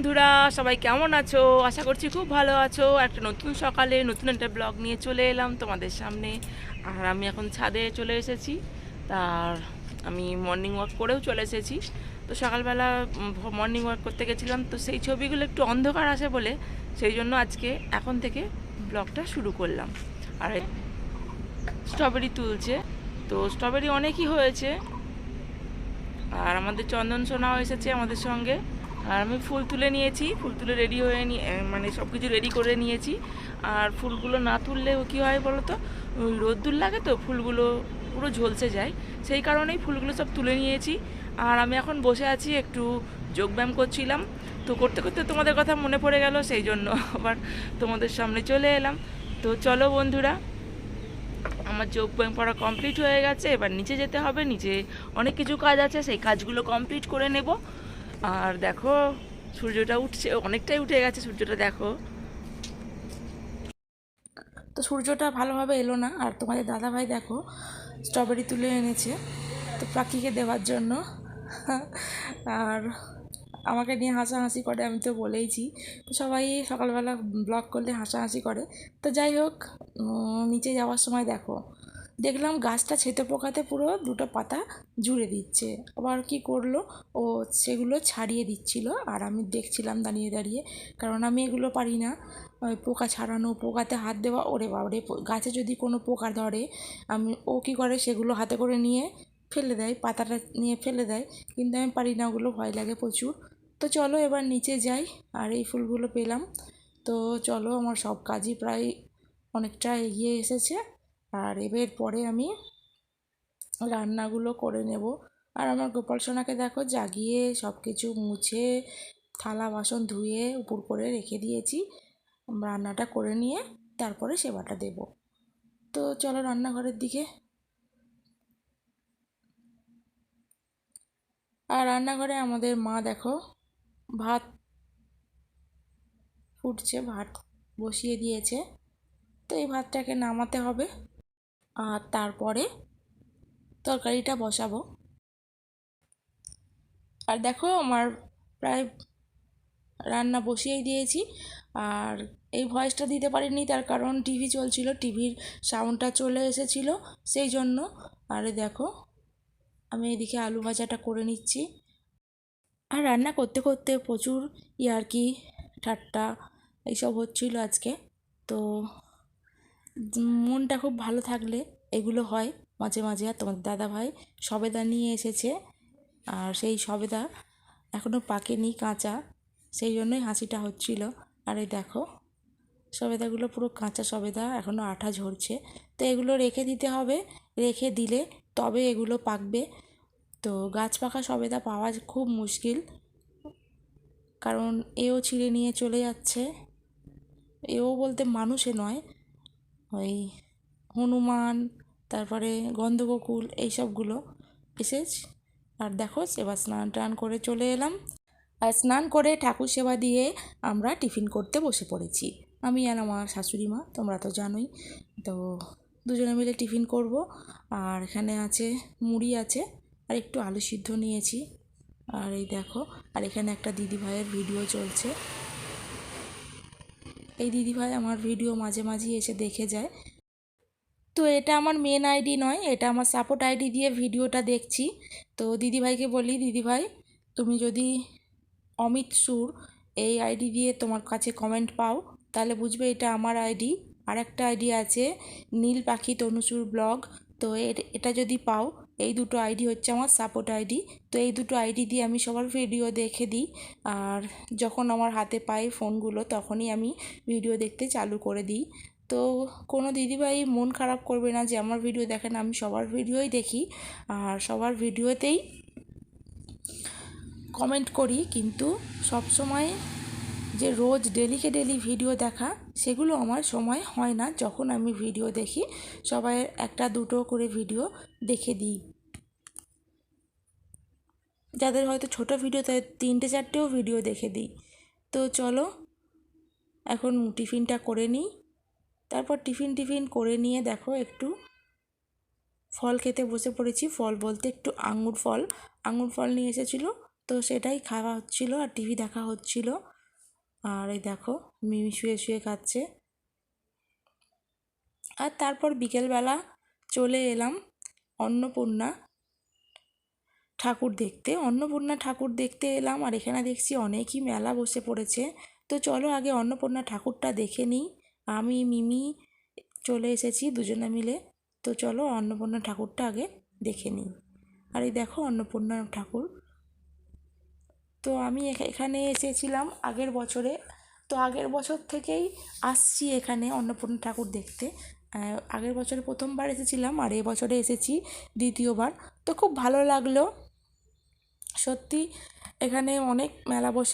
বন্ধুরা, সবাই কেমন আছো? আশা করছি খুব ভালো আছো। একটা নতুন সকালে নতুন একটা ব্লগ নিয়ে চলে এলাম তোমাদের সামনে। আর আমি এখন ছাদে চলে এসেছি। তার আমি মর্নিং ওয়াক করেও চলে এসেছি। তো সকালবেলা মর্নিং ওয়াক করতে গেছিলাম, তো সেই ছবিগুলো একটু অন্ধকার আসে বলে সেই জন্য আজকে এখন থেকে ব্লগটা শুরু করলাম। আর স্ট্রবেরি তুলছে, তো স্ট্রবেরি অনেকই হয়েছে। আর আমাদের চন্দন সোনাও এসেছে আমাদের সঙ্গে। আর আমি ফুল তুলে নিয়েছি, ফুল তুলে রেডি হয়ে মানে সব কিছু রেডি করে নিয়েছি। আর ফুলগুলো না তুললেও কী হয় বলো তো, রোদ্দুর লাগে তো ফুলগুলো পুরো ঝলসে যায়। সেই কারণেই ফুলগুলো সব তুলে নিয়েছি। আর আমি এখন বসে আছি, একটু যোগব্যায়াম করছিলাম। তো করতে করতে তোমাদের কথা মনে পড়ে গেল, সেই জন্য আবার তোমাদের সামনে চলে এলাম। তো চলো বন্ধুরা, আমার যোগব্যায়াম করা কমপ্লিট হয়ে গেছে। এবার নিচে যেতে হবে, নিচে অনেক কিছু কাজ আছে, সেই কাজগুলো কমপ্লিট করে নেব। আর দেখো সূর্যটা উঠছে, অনেকটাই উঠে গেছে সূর্যটা, দেখো। তো সূর্যটা ভালোভাবে এলো না। আর তোমাদের দাদাভাই দেখো স্ট্রবেরি তুলে এনেছে তো পাখিকে দেওয়ার জন্য। আর আমাকে নিয়ে হাসাহাসি করে, আমি তো বলেইছি। তো সবাই সকালবেলা ব্লগ করলে হাসাহাসি করে। তো যাই হোক, নিচে যাওয়ার সময় দেখলাম গাছটা ছেঁতে পোকাতে পুরো দুটো পাতা জুড়ে দিচ্ছে। আবার কি করলো, ও সেগুলো ছাড়িয়ে দিচ্ছিল আর আমি দেখছিলাম দাঁড়িয়ে দাঁড়িয়ে। কারণ আমি এগুলো পারি না, ওই পোকা ছাড়ানো, পোকাতে হাত দেওয়া। ওরে বাবারে, গাছে যদি কোনো পোকা ধরে ও কী করে সেগুলো হাতে করে নিয়ে ফেলে দেয়, পাতাটা নিয়ে ফেলে দেয়। কিন্তু আমি পারি না, ওগুলো ভয় লাগে প্রচুর। তো চলো এবার নিচে যাই। আর এই ফুলগুলো পেলাম। তো চলো, আমার সব কাজই প্রায় অনেকটা এগিয়ে এসেছে। আর এবার পরে আমি রান্নাগুলো করে নেব। আর আমার গোপাল সোনাকে দেখো জাগিয়ে সব কিছু মুছে থালা বাসন ধুয়ে উপর করে রেখে দিয়েছি। রান্নাটা করে নিয়ে তারপরে সেবাটা দেব। তো চলো রান্নাঘরের দিকে। আর রান্নাঘরে আমাদের মা দেখো ভাত ফুটছে, ভাত বসিয়ে দিয়েছে। তো এই ভাতটাকে নামাতে হবে আর তারপরে তরকারিটা বসাবো। আর দেখো আমার প্রায় রান্না বসিয়েই দিয়েছি। আর এই ভয়েসটা দিতে পারিনি, তার কারণ টিভি চলছিল, টিভির সাউন্ডটা চলে এসেছিল সেই জন্য। আরে দেখো আমি এদিকে আলু ভাজাটা করে নিচ্ছি। আর রান্না করতে করতে প্রচুর ইয়ার্কি ঠাট্টা এইসব হচ্ছিল আজকে। তো মনটা খুব ভালো থাকলে এগুলো হয় মাঝে মাঝে। আর তোমার দাদাভাই সবেদা নিয়ে এসেছে, আর সেই সবেদা এখনও পাকেনি, কাঁচা, সেই জন্যই হাসিটা হচ্ছিল। আর এই দেখো সবেদাগুলো পুরো কাঁচা সবেদা, এখনও আঠা ঝরছে। তো এগুলো রেখে দিতে হবে, রেখে দিলে তবে এগুলো পাকবে। তো গাছ পাকা সবেদা পাওয়া খুব মুশকিল, কারণ এও ছিঁড়ে নিয়ে চলে যাচ্ছে। এও বলতে মানুষে নয়, ওই হনুমান, তারপরে গন্ধগোকুল এইসবগুলো এসেছে। আর দেখো এবার স্নান টান করে চলে এলাম। আর স্নান করে ঠাকুর সেবা দিয়ে আমরা টিফিন করতে বসে পড়েছি, আমি আর আমার শাশুড়ি মা, তোমরা তো জানোই। তো দুজনে মিলে টিফিন করব। আর এখানে আছে মুড়ি আছে, আর একটু আলু সিদ্ধ নিয়েছি। আর এই দেখো, আর এখানে একটা দিদিভাইয়ের ভিডিও চলছে। এই দিদিভাই আমার ভিডিও মাঝে মাঝেই এসে দেখে যায়। তো এটা আমার মেন আইডি নয়, এটা আমার সাপোর্ট আইডি দিয়ে ভিডিওটা দেখছি। তো দিদিভাইকে বলি, দিদিভাই তুমি যদি অমিত সুর এই আইডি দিয়ে তোমার কাছে কমেন্ট পাও তাহলে বুঝবে এটা আমার আইডি। আর একটা আইডি আছে নীল পাখি তনুসুর ব্লগ, তো এটা যদি পাও, এই দুটো আইডি হচ্ছে আমার সাপোর্ট আইডি। তো এই দুটো আইডি দিয়ে আমি সবার ভিডিও দেখে দিই। আর যখন আমার হাতে পাই ফোনগুলো তখনই আমি ভিডিও দেখতে চালু করে দিই। তো কোনো দিদিভাই মন খারাপ করবে না যে আমার ভিডিও দেখে না, আমি সবার ভিডিওই দেখি আর সবার ভিডিওতেই কমেন্ট করি। কিন্তু সব সময় যে রোজ ডেলিকে ডেলি ভিডিও দেখা সেগুলো আমার সময় হয় না। যখন আমি ভিডিও দেখি সবাই একটা দুটো করে ভিডিও দেখে দিই, যাদের হয়তো ছোটো ভিডিও তাদের 3-4টেও ভিডিও দেখে দিই। তো চলো এখন টিফিনটা করে নিই। তারপর টিফিন করে নিয়ে দেখো একটু ফল খেতে বসে পড়েছি। ফল বলতে একটু আঙুর ফল নিয়ে এসেছিলো, তো সেটাই খাওয়া হচ্ছিলো আর টিভি দেখা হচ্ছিলো। আর এই দেখো মিমি শুয়ে শুয়ে খাচ্ছে। আর তারপর বিকেলবেলা চলে এলাম অন্নপূর্ণা ঠাকুর দেখতে এলাম। আর এখানে দেখছি অনেকই মেলা বসে পড়েছে। তো চলো আগে অন্নপূর্ণা ঠাকুরটা দেখে নিই। আমি মিমি চলে এসেছি দুজনে মিলে। তো চলো অন্নপূর্ণা ঠাকুরটা আগে দেখে নিই। আর এই দেখো অন্নপূর্ণা ঠাকুর। তো আমি এখানে এসেছিলাম আগের বছরে। তো আগের বছর থেকেই আসছি এখানে অন্নপূর্ণা ঠাকুর দেখতে। আগের বছরে প্রথমবার এসেছিলাম আর এবছরে এসেছি দ্বিতীয়বার। তো খুব ভালো লাগলো সত্যি। এখানে অনেক মেলা বসে।